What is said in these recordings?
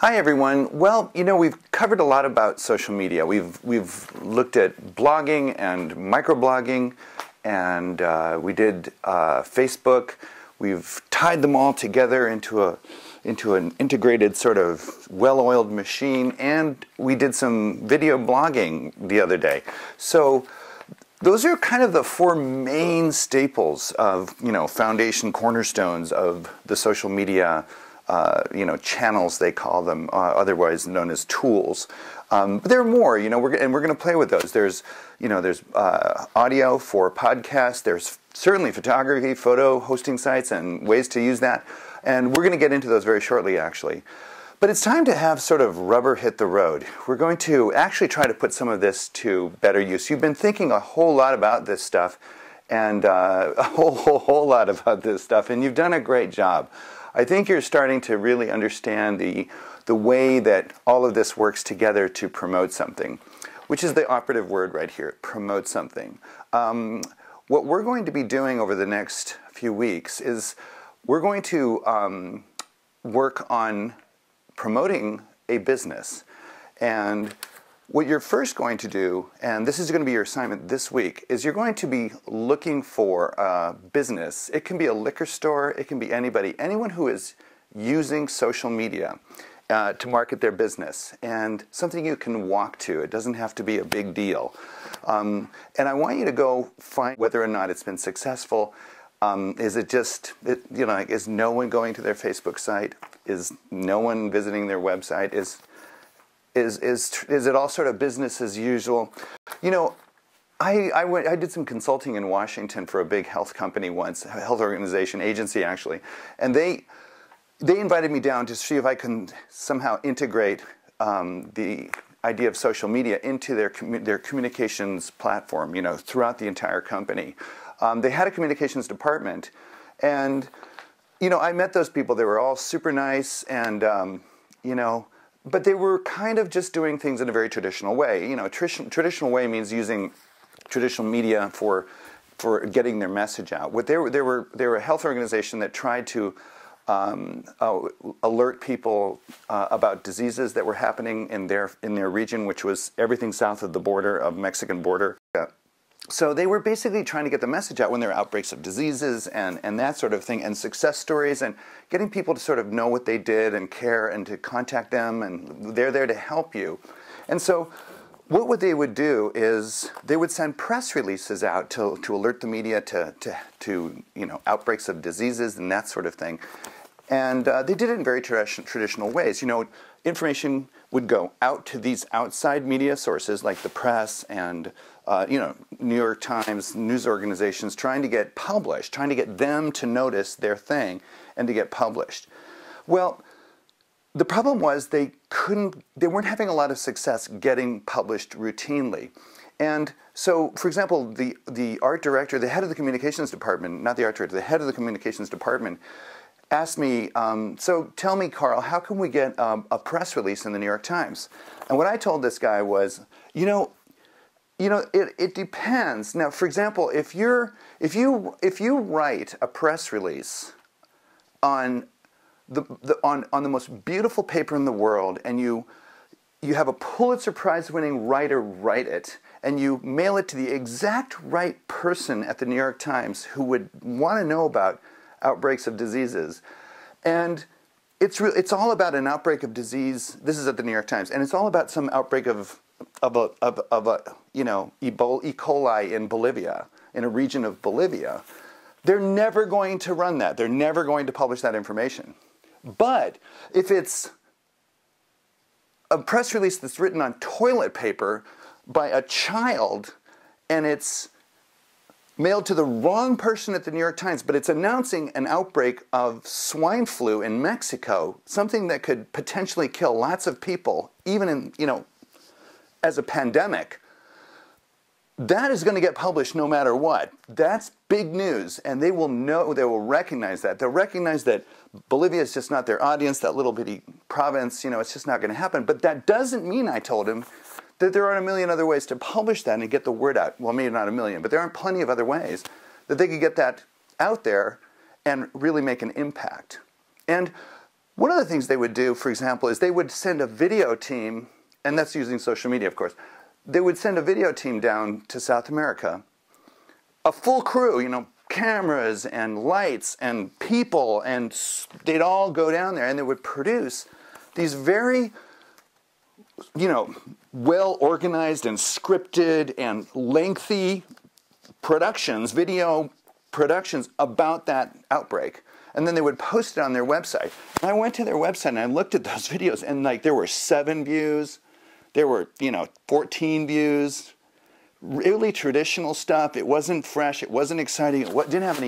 Hi everyone. Well, we've covered a lot about social media. We've looked at blogging and microblogging, and we did Facebook. We've tied them all together into an integrated sort of well-oiled machine, and we did some video blogging the other day. So those are kind of the four main staples of, foundation cornerstones of the social media channels, they call them, otherwise known as tools. But there are more, we're going to play with those. There's audio for podcasts. There's certainly photography, photo hosting sites, and ways to use that. And we're going to get into those very shortly, actually. But it's time to have sort of rubber hit the road. We're going to actually try to put some of this to better use. You've been thinking a whole lot about this stuff, and a whole lot about this stuff, and you've done a great job. I think you're starting to really understand the way that all of this works together to promote something, which is the operative word right here, promote something. What we're going to be doing over the next few weeks is we're going to work on promoting a business. And what you're first going to do, and this is going to be your assignment this week, is you're going to be looking for a business. It can be a liquor store, it can be anyone who is using social media to market their business, and something you can walk to. It doesn't have to be a big deal. And I want you to go find whether or not it's been successful. Is it just, is no one going to their Facebook site? Is no one visiting their website? Is it all sort of business as usual? I did some consulting in Washington for a big health company once, a health organization, agency actually, and they invited me down to see if I can somehow integrate the idea of social media into their communications platform, throughout the entire company. They had a communications department, and I met those people. They were all super nice, and but they were kind of just doing things in a very traditional way. Traditional way means using traditional media for getting their message out. They were a health organization that tried to alert people about diseases that were happening in their region, which was everything south of the border, of Mexican border. So they were basically trying to get the message out when there were outbreaks of diseases and that sort of thing, and success stories, and getting people to sort of know what they did and care and to contact them, and they're there to help you. And so what they would do is they would send press releases out to alert the media to outbreaks of diseases and that sort of thing. And they did it in very traditional ways. Information would go out to these outside media sources like the press and New York Times, news organizations, trying to get published, trying to get them to notice their thing and to get published. Well, the problem was they weren't having a lot of success getting published routinely. And so, for example, the art director, the head of the communications department, not the art director, the head of the communications department, asked me, so tell me, Carl, how can we get a press release in the New York Times? And what I told this guy was, it depends. Now, for example, if you write a press release on the most beautiful paper in the world, and you have a Pulitzer Prize-winning writer write it, and you mail it to the exact right person at the New York Times who would want to know about outbreaks of diseases, and it's all about an outbreak of disease. This is at the New York Times, and it's all about some outbreak of E. coli in Bolivia, in a region of Bolivia. They're never going to run that. They're never going to publish that information. But if it's a press release that's written on toilet paper by a child, and it's mailed to the wrong person at the New York Times, but it's announcing an outbreak of swine flu in Mexico, something that could potentially kill lots of people, even in, as a pandemic, that is going to get published no matter what. That's big news, and they will know, they will recognize that. They'll recognize that Bolivia is just not their audience, that little bitty province, it's just not going to happen. But that doesn't mean, I told him, that there are a million other ways to publish that and get the word out. Well, maybe not a million, but there are plenty of other ways that they could get that out there and really make an impact. And One of the things they would do, for example, is they would send a video team, and that's using social media, of course. They would send a video team down to South America, a full crew, you know, cameras and lights and people, and they'd all go down there and they would produce these very, you know, well organized and scripted and lengthy productions, video productions about that outbreak. And then they would post it on their website. And I went to their website and I looked at those videos, and like there were 7 views, there were, you know, 14 views. Really traditional stuff. It wasn't fresh. It wasn't exciting. It didn't have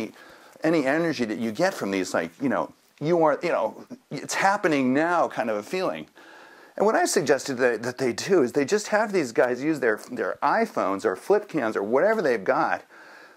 any energy that you get from these, like, you know, it's happening now kind of a feeling. And what I suggested that they do is they just have these guys use their iPhones or flip cams or whatever they've got.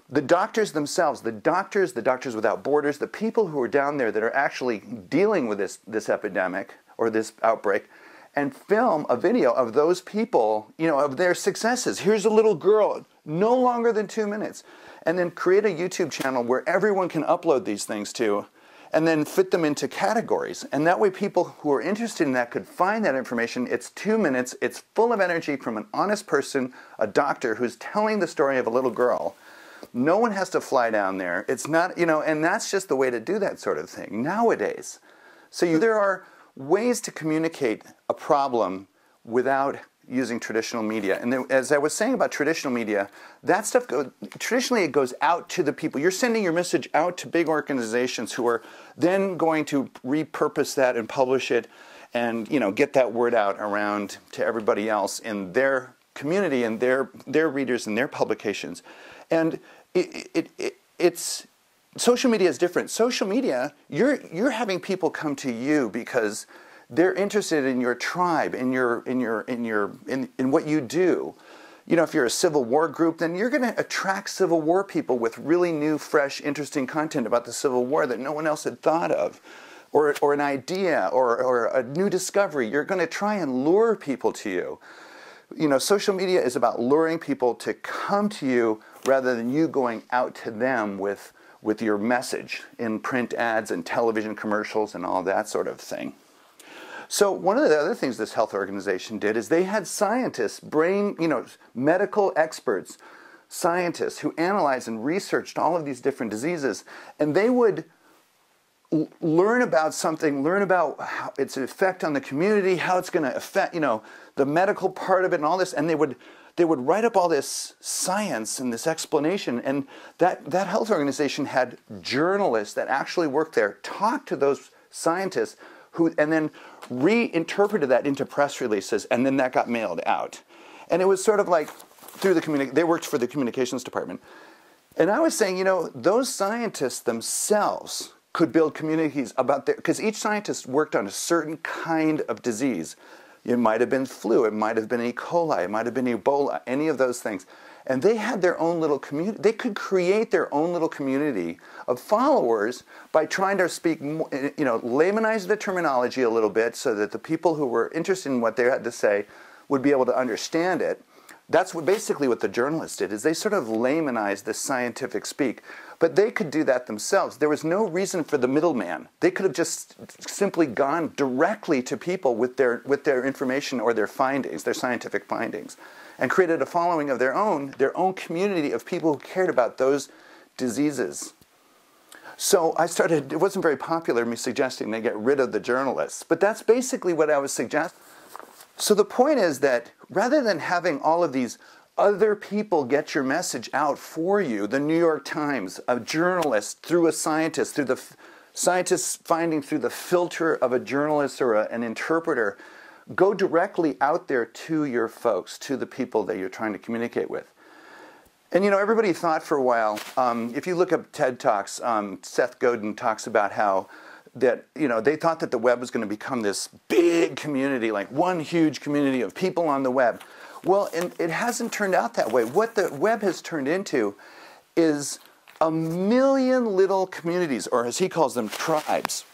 The doctors themselves, the Doctors Without Borders, the people who are down there that are actually dealing with this epidemic or this outbreak, and film a video of those people, you know, of their successes. Here's a little girl, no longer than 2 minutes. And then create a YouTube channel where everyone can upload these things to, and then fit them into categories. And that way people who are interested in that could find that information. It's 2 minutes, it's full of energy from an honest person, a doctor who's telling the story of a little girl. No one has to fly down there. It's not, you know, and that's just the way to do that sort of thing nowadays. So there are ways to communicate a problem without using traditional media. And then, as I was saying about traditional media, that stuff traditionally it goes out to the people. You're sending your message out to big organizations who are then going to repurpose that and publish it, and, you know, get that word out around to everybody else in their community and their readers and their publications. And it's social media is different. Social media, you're having people come to you because they're interested in your tribe, in what you do. You know, if you're a Civil War group, then you're going to attract Civil War people with really new, fresh, interesting content about the Civil War that no one else had thought of, or an idea, or a new discovery. You're going to try and lure people to you. You know, social media is about luring people to come to you rather than you going out to them with your message in print ads and television commercials and all that sort of thing. So one of the other things this health organization did is they had scientists, medical experts, scientists who analyzed and researched all of these different diseases, and they would learn about something, learn about how its effect on the community, how it's going to affect, the medical part of it and all this, and they would write up all this science and this explanation, and that health organization had journalists that actually worked there, talked to those scientists, and then reinterpreted that into press releases, and then that got mailed out. And it was sort of like through they worked for the communications department. And I was saying, those scientists themselves could build communities about because each scientist worked on a certain kind of disease. It might have been flu, it might have been E. coli, it might have been Ebola, any of those things. And they had their own little community. They could create their own little community of followers by trying to speak, laymanize the terminology a little bit so that the people who were interested in what they had to say would be able to understand it. That's basically what the journalists did, is they sort of laymanized the scientific speak. But they could do that themselves. There was no reason for the middleman. They could have just simply gone directly to people with their information or their findings, their scientific findings, and created a following of their own community of people who cared about those diseases. So it wasn't very popular me suggesting they get rid of the journalists, but that's basically what I was suggesting. So the point is that rather than having all of these other people get your message out for you, the New York Times, a journalist, through a scientist, through the scientist's finding through the filter of a journalist or an interpreter, go directly out there to your folks, to the people that you're trying to communicate with. And everybody thought for a while, if you look up TED Talks, Seth Godin talks about how that, they thought that the web was going to become this big community, like one huge community of people on the web. Well, and it hasn't turned out that way. What the web has turned into is a million little communities, or as he calls them, tribes.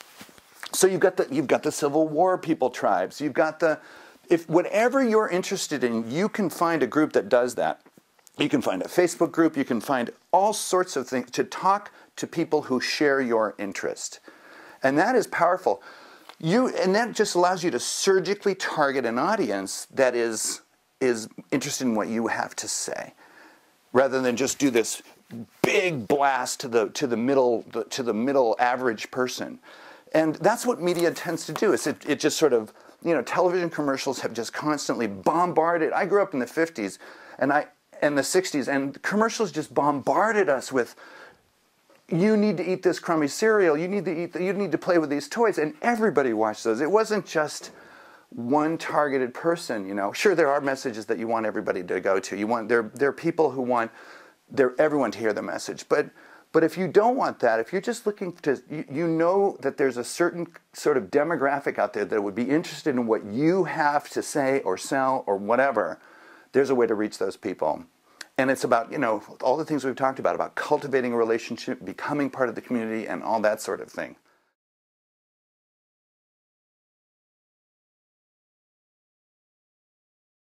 So you've got the Civil War people tribes. You've got whatever you're interested in, you can find a group that does that. You can find a Facebook group. You can find all sorts of things to talk to people who share your interest. And that is powerful. And that just allows you to surgically target an audience that is interested in what you have to say, rather than just do this big blast to the middle average person. And that's what media tends to do. It just sort of, television commercials have just constantly bombarded. I grew up in the 50s and the 60s, and commercials just bombarded us with, you need to eat this crummy cereal, you need to play with these toys, and everybody watched those. It wasn't just one targeted person, Sure, there are messages that you want everybody to go to. There are people who want everyone to hear the message. But if you don't want that, if you're just looking to, you know that there's a certain sort of demographic out there that would be interested in what you have to say or sell or whatever, there's a way to reach those people. And it's about, all the things we've talked about cultivating a relationship, becoming part of the community, and all that sort of thing.